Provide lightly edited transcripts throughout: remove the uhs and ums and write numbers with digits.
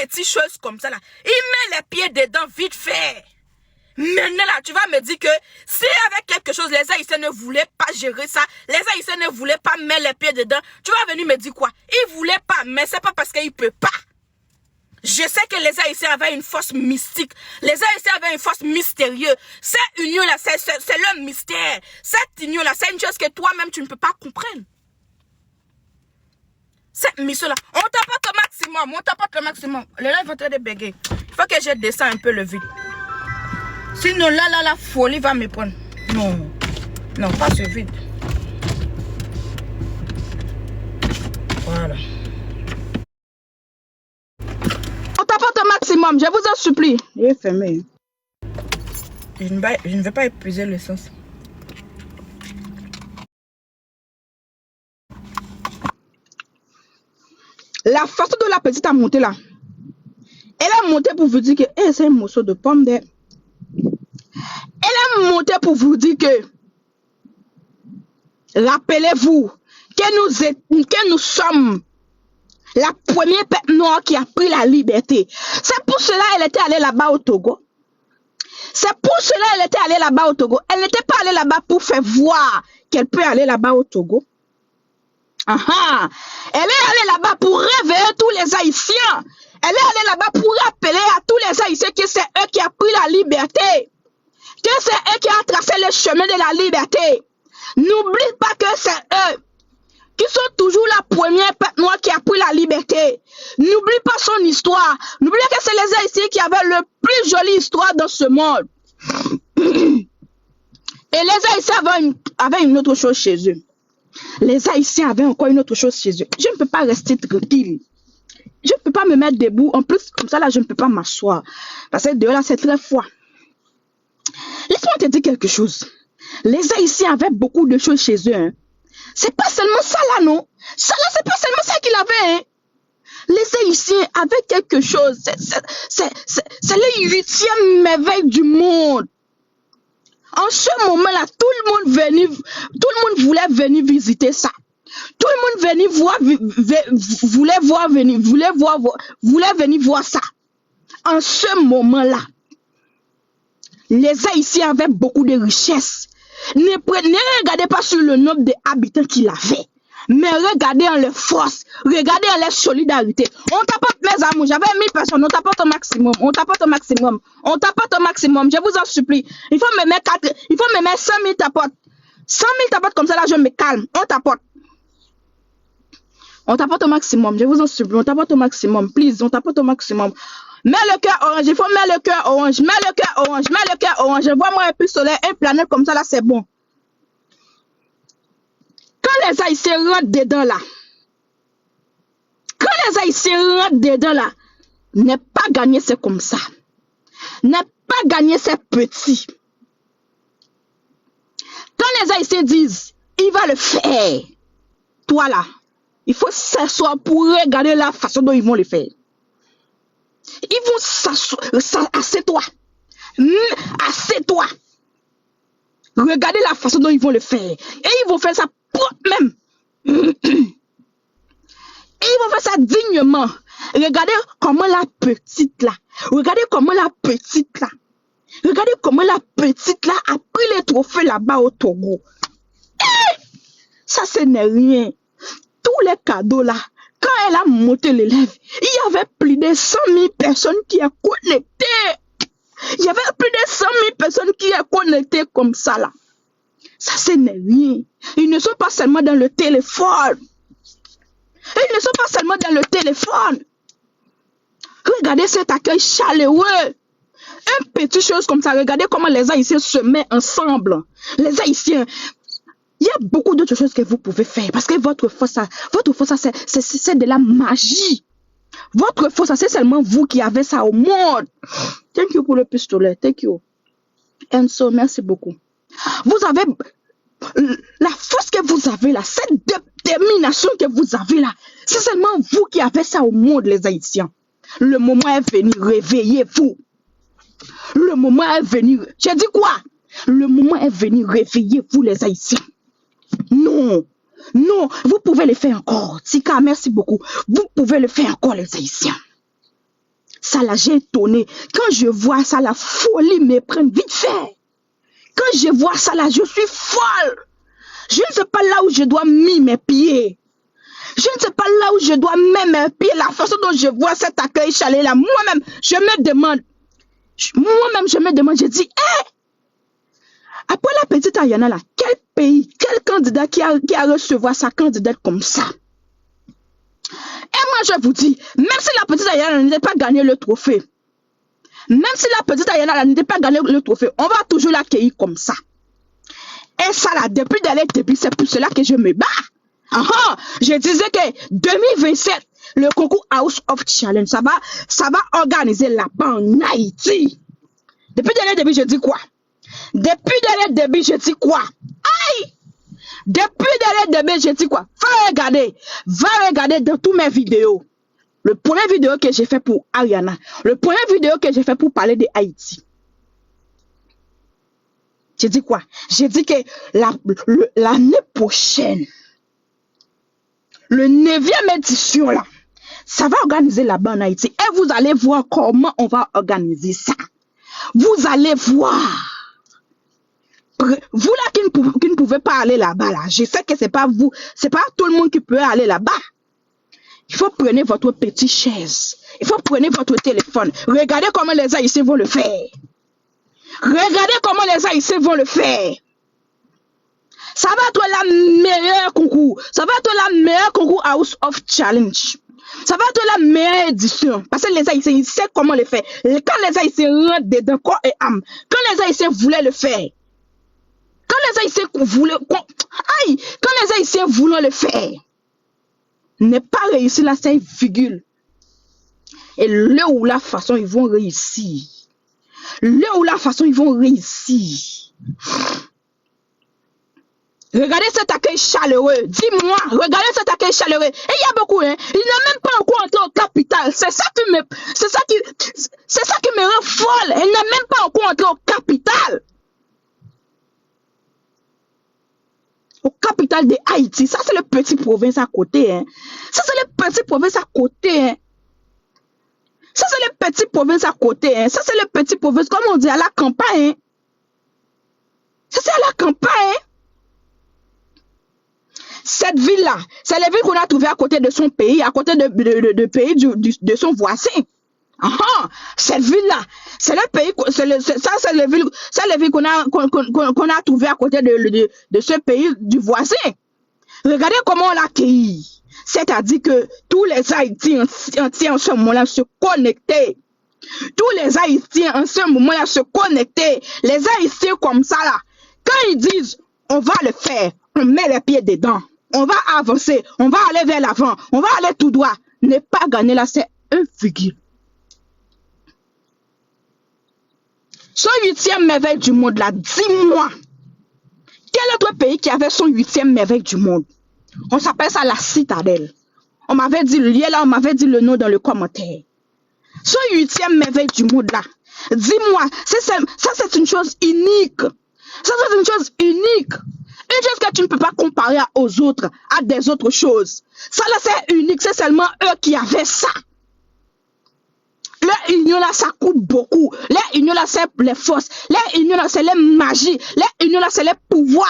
petites choses comme ça là. Il met les pieds dedans vite fait. Maintenant là, tu vas me dire que si avec quelque chose, les Haïtiens ne voulaient pas gérer ça, les Haïtiens ne voulaient pas mettre les pieds dedans, tu vas venir me dire quoi? Ils voulaient pas, mais c'est pas parce qu'ils ne peuvent pas. Je sais que les Haïtiens avaient une force mystique. Les Haïtiens avaient une force mystérieuse. Cette union-là, c'est leur mystère. Cette union-là, c'est une chose que toi-même, tu ne peux pas comprendre. Cette mission-là, on t'apporte au maximum. On t'apporte le maximum. Les gens vont te bégayer. Il faut que je descende un peu le vide. Sinon, là, la folie va me prendre. Non. Non, pas ce vide. Voilà. On t'apporte au maximum, je vous en supplie. Il est fermé. Je ne vais pas épuiser l'essence. La façon de la petite a monté là. Elle a monté pour vous dire que c'est un morceau de pomme d'air. Elle a monté pour vous dire que rappelez-vous que nous sommes la première peuple noire qui a pris la liberté. C'est pour cela qu'elle était allée là-bas au Togo. C'est pour cela qu'elle était allée là-bas au Togo. Elle n'était pas allée là-bas pour faire voir qu'elle peut aller là-bas au Togo. Aha. Elle est allée là-bas pour réveiller tous les Haïtiens. Elle est allée là-bas pour rappeler à tous les Haïtiens que c'est eux qui ont pris la liberté. Que c'est eux qui ont tracé le chemin de la liberté. N'oublie pas que c'est eux qui sont toujours la première peuple noire qui a pris la liberté. N'oublie pas son histoire. N'oublie que c'est les Haïtiens qui avaient le plus jolie histoire dans ce monde. Et les Haïtiens avaient une autre chose chez eux. Les Haïtiens avaient encore une autre chose chez eux. Je ne peux pas rester tranquille. Je ne peux pas me mettre debout. En plus, comme ça, là, je ne peux pas m'asseoir. Parce que dehors, là, c'est très froid. Laisse-moi te dire quelque chose. Les Haïtiens avaient beaucoup de choses chez eux. Hein. C'est pas seulement ça, là, non. Ça, là, c'est pas seulement ça qu'il avait. Hein. Les Haïtiens avaient quelque chose. C'est les 8e merveille du monde. En ce moment-là, tout le monde voulait venir visiter ça. Tout le monde voulait venir voir ça. En ce moment-là, les Haïtiens avaient beaucoup de richesses. Ne regardez pas sur le nombre d'habitants qu'il avait, mais regardez en leur force, regardez en leur solidarité. On t'apporte mes amours, j'avais 1000 personnes, on t'apporte au maximum, on t'apporte au maximum, on t'apporte au maximum, je vous en supplie. Il faut me mettre 100 000 tapotes. 100 000 tapotes comme ça, là, je me calme. On t'apporte. On t'apporte au maximum, je vous en supplie, on t'apporte au maximum, please, on t'apporte au maximum. Mets le cœur orange, il faut mettre le cœur orange, mets le cœur orange, mets le cœur orange. Vois-moi un peu soleil, un planète comme ça, là, c'est bon. Quand les Haïtiens rentrent dedans, là, n'est pas gagné, c'est comme ça. N'est pas gagné, c'est petit. Quand les Haïtiens disent, il va le faire, toi, là, il faut s'asseoir pour regarder la façon dont ils vont le faire. Ils vont s'asseoir, assieds-toi. Assieds-toi. Regardez la façon dont ils vont le faire. Et ils vont faire ça même. Et ils vont faire ça dignement. Regardez comment la petite là. Regardez comment la petite là a pris les trophées là-bas au Togo. Et ça, ce n'est rien. Tous les cadeaux là. Quand elle a monté l'élève, il y avait plus de 100 000 personnes qui sont connectées. Il y avait plus de 100 000 personnes qui sont connectées comme ça là. Ça, ce n'est rien. Ils ne sont pas seulement dans le téléphone. Regardez cet accueil chaleureux. Un petit chose comme ça. Regardez comment les Haïtiens se mettent ensemble. Les Haïtiens... Il y a beaucoup d'autres choses que vous pouvez faire parce que votre force, c'est de la magie. Votre force, c'est seulement vous qui avez ça au monde. Thank you pour le pistolet. Thank you. Enzo, merci beaucoup. Vous avez la force que vous avez là, cette détermination que vous avez là. C'est seulement vous qui avez ça au monde, les Haïtiens. Le moment est venu, réveillez-vous. Le moment est venu. J'ai dit quoi? Le moment est venu, réveillez-vous, les Haïtiens. Non, non, vous pouvez le faire encore. Tika, merci beaucoup. Vous pouvez le faire encore, les Haïtiens. Ça là, j'ai étonné. Quand je vois ça, la folie me prend vite fait. Quand je vois ça là, je suis folle. Je ne sais pas là où je dois mettre mes pieds. Je ne sais pas là où je dois mettre mes pieds. La façon dont je vois cet accueil chalet là, moi-même, je me demande, je dis, hé, après la petite Ayana là, quel pays, quel candidat qui a recevoir sa candidate comme ça? Et moi, je vous dis, même si la petite Ayana n'était pas gagné le trophée, même si la petite Ayana n'était pas gagné le trophée, on va toujours l'accueillir comme ça. Et ça là, depuis le début, c'est pour cela que je me bats. Je disais que 2027, le concours House of Challenge, ça va organiser là-bas en Haïti. Depuis le début, je dis quoi? Depuis le début, je dis quoi? Aïe! Depuis le début, je dis quoi? Va regarder dans toutes mes vidéos. Le premier vidéo que j'ai fait pour Ariana, le premier vidéo que j'ai fait pour parler de Haïti. J'ai dit quoi? J'ai dit que l'année prochaine, le 9e édition là, ça va organiser là-bas en Haïti. Et vous allez voir comment on va organiser ça. Vous allez voir. Vous là qui ne pouvez pas aller là-bas, là, je sais que c'est pas vous, c'est pas tout le monde qui peut aller là-bas. Il faut prendre votre petite chaise. Il faut prendre votre téléphone. Regardez comment les Haïtiens vont le faire. Regardez comment les Haïtiens vont le faire. Ça va être la meilleure concours. Ça va être la meilleure concours House of Challenge. Ça va être la meilleure édition. Parce que les Haïtiens, ils savent comment le faire. Quand les Haïtiens rentrent dedans, corps et âme, quand les Haïtiens voulaient le faire, quand les Haïtiens voulaient le faire, n'est pas réussi là, c'est une virgule. Et là où la façon, ils vont réussir. Là où la façon, ils vont réussir. Regardez cet accueil chaleureux. Dis-moi, regardez cet accueil chaleureux. Et il y a beaucoup, hein. Il n'est même pas encore entré au capital. C'est ça qui me rend folle. Il n'est même pas encore entré au capital. Au capital de Haïti. Ça, c'est le petit province à côté, hein. Ça, c'est le petit province à côté, hein. Ça, c'est le petit province à côté, hein. Ça, c'est le petit province, comme on dit, à la campagne, hein. Ça, c'est à la campagne, hein. Cette ville-là, c'est la ville qu'on a trouvée à côté de son pays, à côté de pays de son voisin. Cette ville-là, c'est le pays, c'est la ville qu'on a trouvée à côté de ce pays du voisin. Regardez comment on l'accueille. C'est-à-dire que tous les Haïtiens en ce moment-là se connectaient. Tous les Haïtiens en ce moment-là se connectaient. Les Haïtiens comme ça là, quand ils disent on va le faire, on met les pieds dedans. On va avancer, on va aller vers l'avant, on va aller tout droit. Ne pas gagner là, c'est un virgule. Son 8e merveille du monde là, dis-moi, quel autre pays qui avait son 8e merveille du monde? On s'appelle ça la citadelle. On m'avait dit le lien là, on m'avait dit le nom dans le commentaire. Son 8e merveille du monde là, dis-moi, ça c'est une chose unique. Ça c'est une chose unique. Une chose que tu ne peux pas comparer aux autres, à des autres choses. Ça là c'est unique, c'est seulement eux qui avaient ça. Leur union là, ça coûte beaucoup. Leur union là, c'est les forces. Leur union là, c'est les magies. Leur union là, c'est les pouvoirs.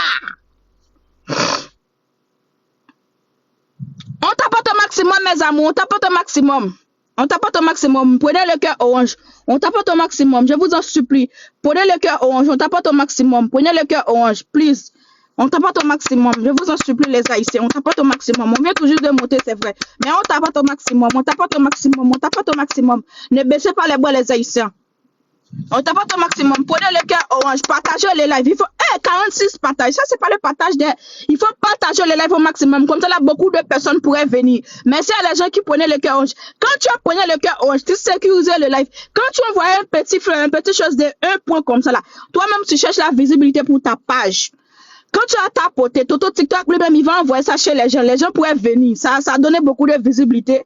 On tapote au maximum, mes amours. On tapote au maximum. On tapote au maximum. Prenez le cœur orange. On tapote au maximum. Je vous en supplie. Prenez le cœur orange. On tapote au maximum. Prenez le cœur orange. Please. On tapote au maximum. Je vous en supplie, les Haïtiens. On tapote au maximum. On vient tout juste de monter, c'est vrai. Mais on tapote au maximum. On tapote au maximum. On tapote au maximum. Ne baissez pas les bras, les Haïtiens. On tapote au maximum. Prenez le cœur orange. Partagez les lives. Il faut 46 partages. Ça, c'est pas le partage des. Il faut partager les lives au maximum. Comme ça, là, beaucoup de personnes pourraient venir. Merci à les gens qui prenaient le cœur orange. Quand tu as prenais le cœur orange, tu sécurisais le live. Quand tu envoies un petit chose de 1 point comme ça, là, toi-même, tu cherches la visibilité pour ta page. Quand tu as tapoté, Toto TikTok, lui-même, il va envoyer ça chez les gens. Les gens pourraient venir. Ça donnait beaucoup de visibilité.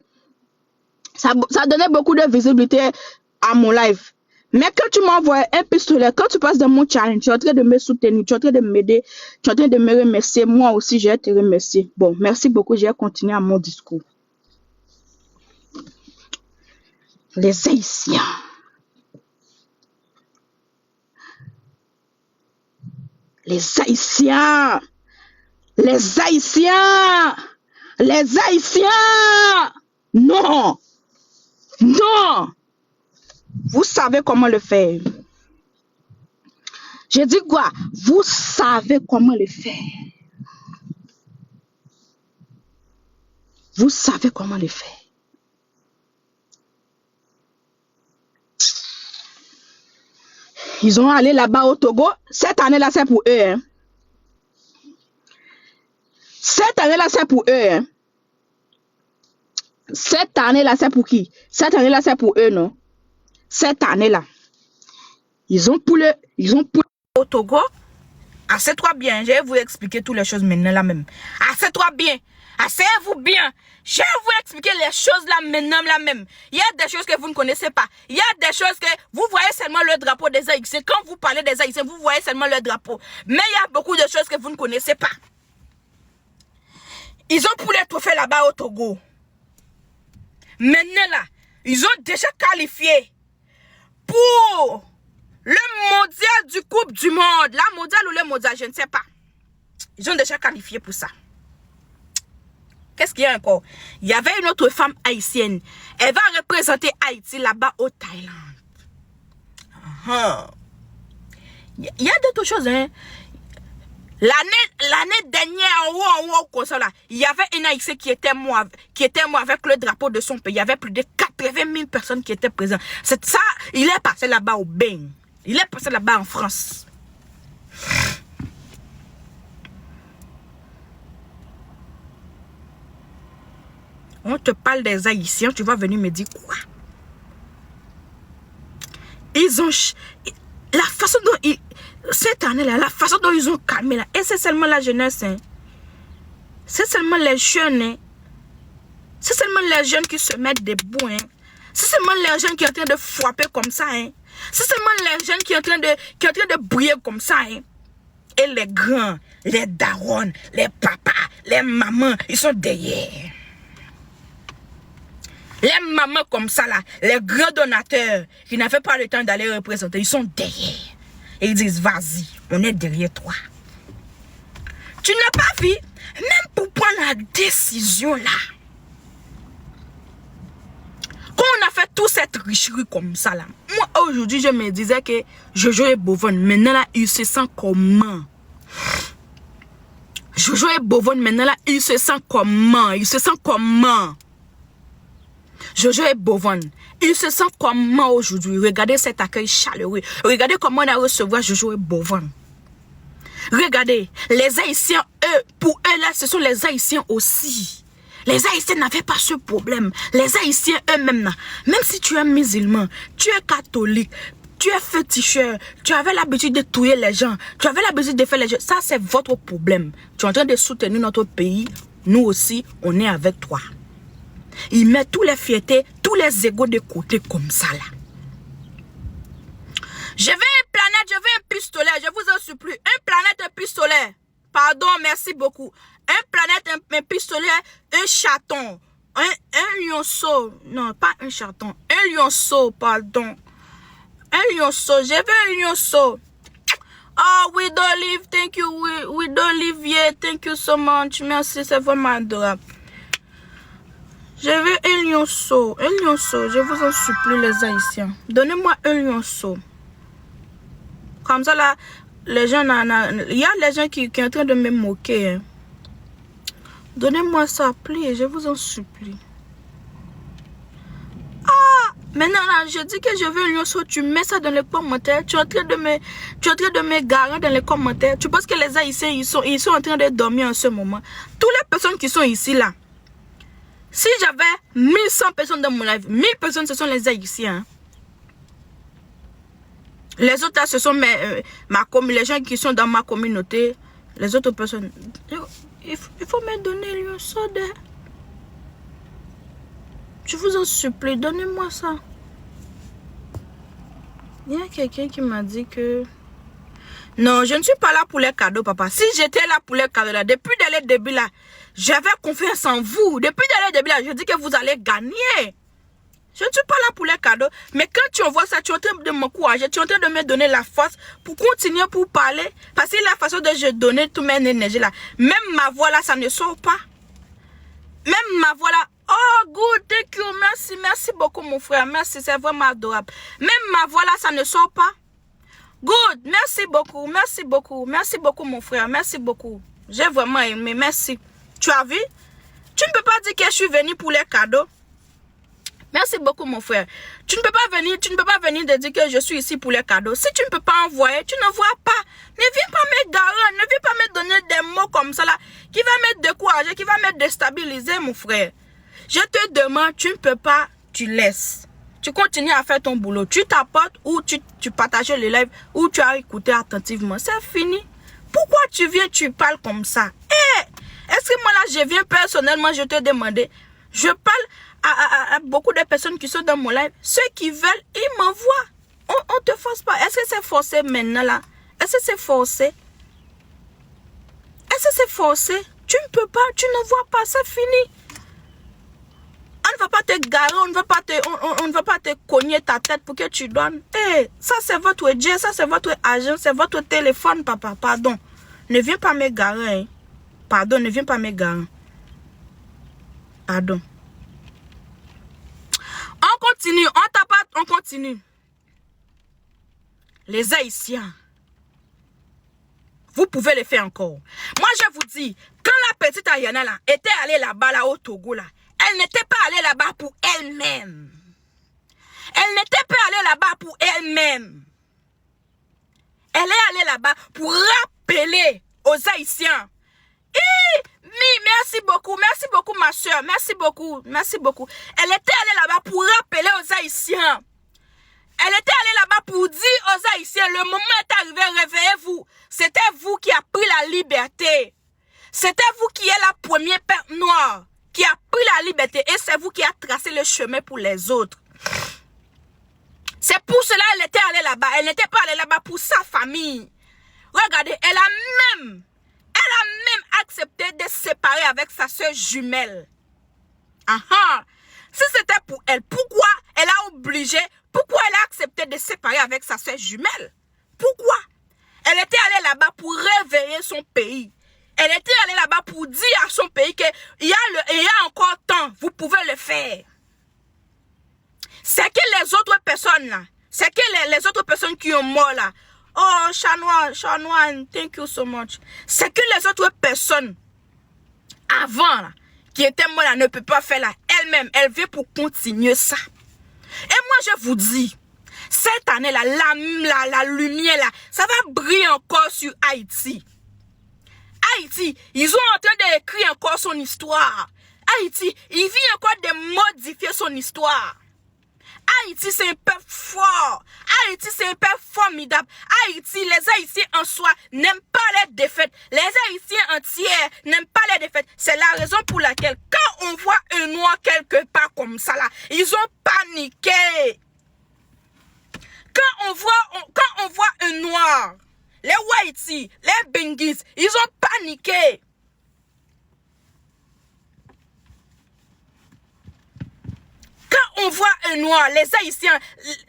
Ça donnait beaucoup de visibilité à mon live. Mais quand tu m'envoies un pistolet, quand tu passes dans mon challenge, tu es en train de me soutenir, tu es en train de m'aider, tu es en train de me remercier. Moi aussi, je vais te remercier. Bon, merci beaucoup. Je vais continuer à mon discours. Les Haïtiens. Les Haïtiens. Les Haïtiens. Les Haïtiens. Non. Non. Vous savez comment le faire. Je dis quoi? Vous savez comment le faire. Vous savez comment le faire. Ils ont allé là-bas au Togo. Cette année-là, c'est pour eux. Hein. Cette année-là, c'est pour eux. Hein. Cette année-là, c'est pour qui? Cette année-là, c'est pour eux, non? Cette année-là. Ils ont pour au Togo. Asseyez-toi bien. Je vais vous expliquer toutes les choses maintenant là même. Asseyez-toi bien. Asseyez-vous bien. Je vais vous expliquer les choses là maintenant là même. Il y a des choses que vous ne connaissez pas. Il y a des choses que vous voyez seulement le drapeau des Haïtiens. Quand vous parlez des Haïtiens, vous voyez seulement le drapeau. Mais il y a beaucoup de choses que vous ne connaissez pas. Ils ont pour les trophées là-bas au Togo. Maintenant là, ils ont déjà qualifié pour le mondial du Coupe du Monde. La mondiale ou le mondial, je ne sais pas. Ils ont déjà qualifié pour ça. Qu'est-ce qu'il y a encore? Il y avait une autre femme haïtienne. Elle va représenter Haïti là-bas au Thaïlande. Il y a d'autres choses, hein. L'année dernière, en haut, comme ça, là, il y avait une Haïtienne qui était mort avec le drapeau de son pays. Il y avait plus de 80 000 personnes qui étaient présentes. C'est ça, il est passé là-bas au Bain. Il est passé là-bas en France. On te parle des Haïtiens, tu vas venir me dire quoi? Ils ont... La façon dont ils... Cette année-là, la façon dont ils ont calmé là, et c'est seulement la jeunesse, hein. C'est seulement les jeunes, hein. C'est seulement les jeunes qui se mettent debout, hein. C'est seulement les jeunes qui sont en train de frapper comme ça, hein. C'est seulement les jeunes qui sont en train de briller comme ça, hein. Et les grands, les darons, les papas, les mamans, ils sont derrière. Les mamans comme ça là, les grands donateurs qui n'avaient pas le temps d'aller représenter, ils sont derrière. Et ils disent, vas-y, on est derrière toi. Tu n'as pas vu, même pour prendre la décision là. Quand on a fait toute cette richerie comme ça là, moi aujourd'hui je me disais que Jojo et Bovon, maintenant là, il se sent comment? Jojo et Bovon, maintenant là, il se sent comment? Il se sent comment? Jojo et Bovon, il se sent comment aujourd'hui? Regardez cet accueil chaleureux. Regardez comment on a recevoir Jojo et Bovon. Regardez, les Haïtiens, eux, pour eux là, ce sont les Haïtiens aussi. Les Haïtiens n'avaient pas ce problème. Les Haïtiens eux-mêmes, même si tu es musulman, tu es catholique, tu es féticheur, tu avais l'habitude de tuer les gens, tu avais l'habitude de faire les gens, ça c'est votre problème. Tu es en train de soutenir notre pays, nous aussi, on est avec toi. Il met tous les fiertés, tous les égos de côté comme ça là. Je veux une planète, je veux un pistolet, je vous en supplie. Une planète, un pistolet. Pardon, merci beaucoup. Un planète, un pistolet, un chaton. Un lionceau. Non, pas un chaton. Un lionceau, pardon. Un lionceau, je veux un lionceau. Oh, we don't live, thank you. We don't live yet, thank you so much. Merci, c'est vraiment adorable. Je veux un lionceau, je vous en supplie les Haïtiens. Donnez-moi un lionceau. Comme ça là, les gens, il y a les gens qui sont en train de me moquer. Hein. Donnez-moi ça, please, je vous en supplie. Ah, maintenant là, je dis que je veux un lionceau, tu mets ça dans les commentaires. Tu es en train de me garer dans les commentaires. Tu penses que les Haïtiens, ils sont en train de dormir en ce moment. Toutes les personnes qui sont ici là. Si j'avais 1100 personnes dans mon live, 1000 personnes, ce sont les Haïtiens. Les autres, là, ce sont les gens qui sont dans ma communauté. Les autres personnes. Il faut me donner le soda. Je vous en supplie, donnez-moi ça. Il y a quelqu'un qui m'a dit que... Non, je ne suis pas là pour les cadeaux, papa. Si j'étais là pour les cadeaux, là, depuis dès le début, là, j'avais confiance en vous. Depuis dès le début, là, je dis que vous allez gagner. Je ne suis pas là pour les cadeaux. Mais quand tu envoies ça, tu es en train de m'encourager, tu es en train de me donner la force pour continuer, pour parler. Parce que la façon dont je donne toute mon énergie là, même ma voix là, ça ne sort pas. Même ma voix là, oh good, thank you, merci, merci beaucoup mon frère, merci, c'est vraiment adorable. Même ma voix là, ça ne sort pas. Good, merci beaucoup mon frère, merci beaucoup. J'ai vraiment aimé, merci. Tu as vu? Tu ne peux pas dire que je suis venu pour les cadeaux. Merci beaucoup mon frère. Tu ne peux pas venir de dire que je suis ici pour les cadeaux. Si tu ne peux pas envoyer, tu n'envoies pas. Ne viens pas me garer, ne viens pas me donner des mots comme ça là, qui va me décourager, qui va me déstabiliser mon frère. Je te demande, tu ne peux pas, tu laisses. Tu continues à faire ton boulot. Tu t'apportes ou tu partages les lives ou tu as écouté attentivement. C'est fini. Pourquoi tu viens, tu parles comme ça? Est-ce que moi là, je viens personnellement, je te demandais. Je parle à beaucoup de personnes qui sont dans mon live. Ceux qui veulent, ils m'envoient. On te force pas. Est-ce que c'est forcé maintenant là? Est-ce que c'est forcé? Est-ce que c'est forcé? Tu ne peux pas, tu ne vois pas, c'est fini. On ne va pas te garer, on ne va pas te cogner ta tête pour que tu donnes. Ça c'est votre jet, ça c'est votre agent, c'est votre téléphone, papa. Pardon. Ne viens pas me garer. Hein. Pardon, ne viens pas me garer. Pardon. On continue, on tape, on continue. Les Haïtiens, vous pouvez le faire encore. Moi, je vous dis, quand la petite Ayana là, était allée là-bas, là, au Togo, là, elle n'était pas allée là-bas pour elle-même. Elle n'était pas allée là-bas pour elle-même. Elle est allée là-bas pour rappeler aux Haïtiens. Merci beaucoup ma soeur, merci beaucoup. Elle était allée là-bas pour rappeler aux Haïtiens. Elle était allée là-bas pour dire aux Haïtiens, le moment est arrivé, réveillez-vous. C'était vous qui a pris la liberté. C'était vous qui êtes la première perte noire, qui a pris la liberté. Et c'est vous qui a tracé le chemin pour les autres. C'est pour cela qu'elle était allée là-bas. Elle n'était pas allée là-bas pour sa famille. Regardez, elle a même accepté de se séparer avec sa soeur jumelle. Si c'était pour elle, pourquoi elle a accepté de se séparer avec sa soeur jumelle? Pourquoi? Elle était allée là-bas pour réveiller son pays. Elle était allée là-bas pour dire à son pays qu'il y a encore temps, vous pouvez le faire. C'est que les autres personnes là, c'est que les autres personnes qui ont mort là, oh, Chanois, thank you so much. C'est que les autres personnes, avant, là, qui étaient mortes là, ne peuvent pas faire là. Elle-même, elle veut pour continuer ça. Et moi, je vous dis, cette année là, la lumière là, ça va briller encore sur Haïti. Haïti, ils sont en train d'écrire encore son histoire. Haïti, il vient encore de modifier son histoire. Haïti, c'est un peuple fort. Haïti, c'est un peuple formidable. Haïti, les Haïtiens en soi n'aiment pas les défaites. Les Haïtiens entiers n'aiment pas les défaites. C'est la raison pour laquelle, quand on voit un noir quelque part comme ça là, ils ont paniqué. Quand on voit un noir, les Whiteys, les Benguis, ils ont paniqué. Quand on voit un noir, les Haïtiens,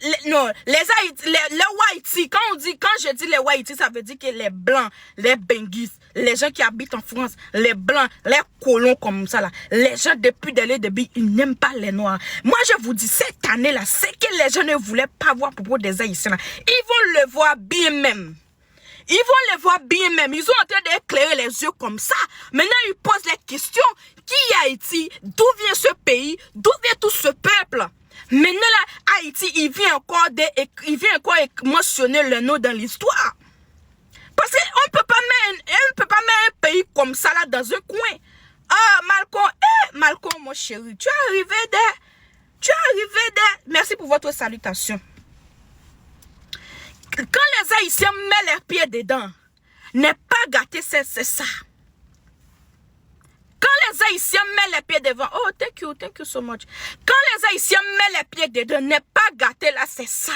les Whiteys, quand je dis les Whiteys, ça veut dire que les Blancs, les Benguis, les gens qui habitent en France, les Blancs, les colons comme ça là, les gens depuis le début, ils n'aiment pas les Noirs. Moi, je vous dis, cette année là, c'est que les gens ne voulaient pas voir à propos des Haïtiens là. Ils vont le voir bien même. Ils vont les voir bien même. Ils sont en train d'éclairer les yeux comme ça. Maintenant, ils posent les questions. Qui est Haïti? D'où vient ce pays? D'où vient tout ce peuple? Maintenant, là, Haïti, il vient encore mentionner le nom dans l'histoire. Parce qu'on ne peut pas mettre un pays comme ça là dans un coin. Ah, Malcolm, mon chéri, tu es arrivé de... Merci pour votre salutation. Quand les Haïtiens mettent leurs pieds dedans, n'est pas gâté, c'est ça. Quand les Haïtiens mettent les pieds devant, oh, thank you so much. Quand les Haïtiens mettent les pieds dedans, n'est pas gâté là, c'est ça.